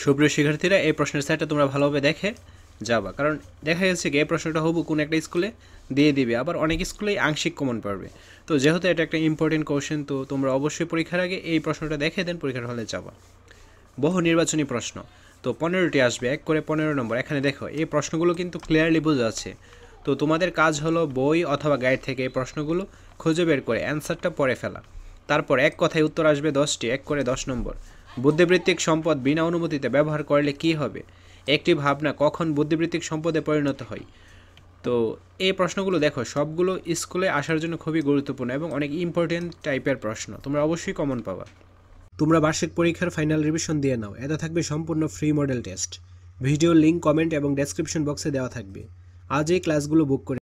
সুপ্রিয় শিক্ষার্থীরা, এই প্রশ্নের সেটটা তোমরা ভালোভাবে দেখে যাবা, কারণ দেখা গেছে কি এই প্রশ্নটা হবু কোন একটা স্কুলে দিয়ে দিবে, আবার অনেক স্কুলেই আংশিক কমন পারবে। তো যেহেতু এটা একটা ইম্পর্টেন্ট কোশ্চেন, তো তোমরা অবশ্যই পরীক্ষার আগে এই প্রশ্নটা দেখে দেন পরীক্ষার হলে যাবা। বহু নির্বাচনী প্রশ্ন, তো 15টি আসবে, 1 করে 15 নম্বর। এখানে দেখো এই প্রশ্নগুলো কিন্তু ক্লিয়ারলি বোঝা আছে। তো তোমাদের কাজ হলো বই অথবা গাইড থেকে এই প্রশ্নগুলো খুঁজে বের করে অ্যান্সারটা পড়ে ফেলা। তারপর এক কথায় উত্তর আসবে 10টি, 1 করে 10 নম্বর। বুদ্ধিবৃত্তিক সম্পদ বিনা অনুমতিতে ব্যবহার করলে কি হবে? একটি ভাবনা কখন বুদ্ধিবৃত্তিক সম্পদে পরিণত হয়? তো এই প্রশ্নগুলো দেখো সবগুলো স্কুলে আসার জন্য খুবই গুরুত্বপূর্ণ এবং অনেক ইম্পর্টেন্ট টাইপের প্রশ্ন, তোমরা অবশ্যই কমন পাবা। তোমরা বার্ষিক পরীক্ষার ফাইনাল রিভিশন দিয়ে নাও, এতে থাকবে সম্পূর্ণ free model test. Video link comment এবং ডেসক্রিপশন বক্সে দেওয়া থাকবে। আজ এই ক্লাসগুলো বুক করে।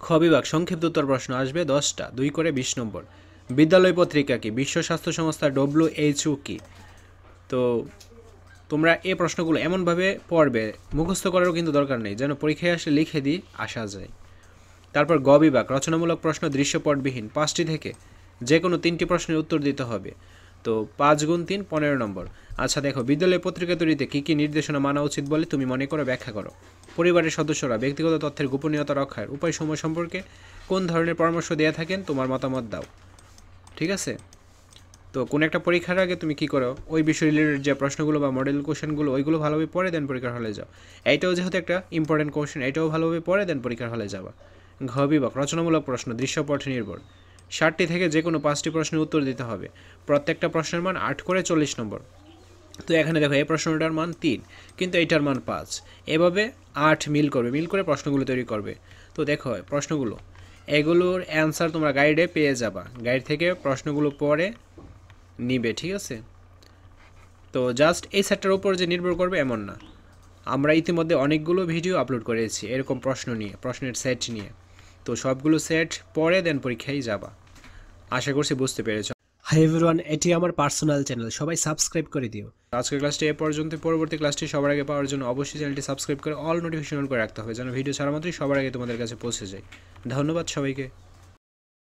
খ বিভাগ সংক্ষিপ্ত উত্তর প্রশ্ন আসবে 10টা, 2 করে 20 নম্বর। বিদ্যালয় পত্রিকা কি? বিশ্ব স্বাস্থ্য সংস্থা WHO কি? তো তোমরা এই প্রশ্নগুলো এমনভাবে পড়বে, মুখস্থ করারও কিন্তু দরকার নেই, যেন পরীক্ষায় আসলে লিখে দিয়ে আসা যায়। তারপর গ বিভাগ রচনামূলক প্রশ্ন দৃশ্যপটবিহীন, 5টি থেকে যে কোনো 3টি প্রশ্নের উত্তর দিতে হবে। তো 5 গুণ 3 15 নম্বর। আচ্ছা দেখো, বিদ্যালয় পত্রিকা তৈরিতে কী কী নির্দেশনা মানা উচিত বলে তুমি মনে করো, ব্যাখ্যা করো। পরিবারের সদস্যরা ব্যক্তিগত তথ্যের গোপনীয়তা রক্ষার উপায়সমূহ সম্পর্কে কোন ধরনের পরামর্শ দেয়া থাকেন, তোমার মতামত দাও। ঠিক আছে, তো কোন একটা পরীক্ষার আগে তুমি কি করো, ওই বিষয় রিলেটেড যে প্রশ্নগুলো বা মডেল কোশ্চেনগুলো ওইগুলো ভালোভাবে পড়ে দেন পরীক্ষার হলে যাও। এইটাও যেহেতু একটা ইম্পর্টেন্ট কোশ্চেন, এটাও ভালোভাবে পড়ে দেন পরীক্ষার হলে যাওয়া। ঘ বিভাগ রচনামূলক প্রশ্ন দৃশ্যপট নির্ভর, 60টি থেকে যে কোনো 5টি প্রশ্নের উত্তর দিতে হবে। প্রত্যেকটা প্রশ্নের মান 8 করে 40 নম্বর। তো এখানে দেখো এই প্রশ্নটার মান 3, কিন্তু এইটার মান 5। এভাবে 8 মিল করে প্রশ্নগুলো তৈরি করবে। তো দেখো প্রশ্নগুলো, এগুলোর অ্যান্সার তোমরা গাইডে পেয়ে যাবা, গাইড থেকে প্রশ্নগুলো পড়ে নিবে। ঠিক আছে, তো জাস্ট এই সেটটার উপর যে নির্ভর করবে এমন না, আমরা ইতিমধ্যে অনেকগুলো ভিডিও আপলোড করেছি এরকম প্রশ্ন নিয়ে, প্রশ্নের সেট নিয়ে। তো সবগুলো সেট পরে দেন পরীক্ষায় যাবা। আশা করছি বুঝতে পেরেছ। হাই এভরিওয়ান, এটি আমার পার্সোনাল চ্যানেল, সবাই সাবস্ক্রাইব করে দিও। আজকের ক্লাসটি এ পর্যন্ত। পরবর্তী ক্লাসটি সবার আগে পাওয়ার জন্য অবশ্যই চ্যানেলটি সাবস্ক্রাইব করে অল নোটিফিকেশন অন করে রাখতে হবে, যেন ভিডিও ছাড়া মাত্রই সবার আগে তোমাদের কাছে পৌঁছে যায়। ধন্যবাদ সবাইকে।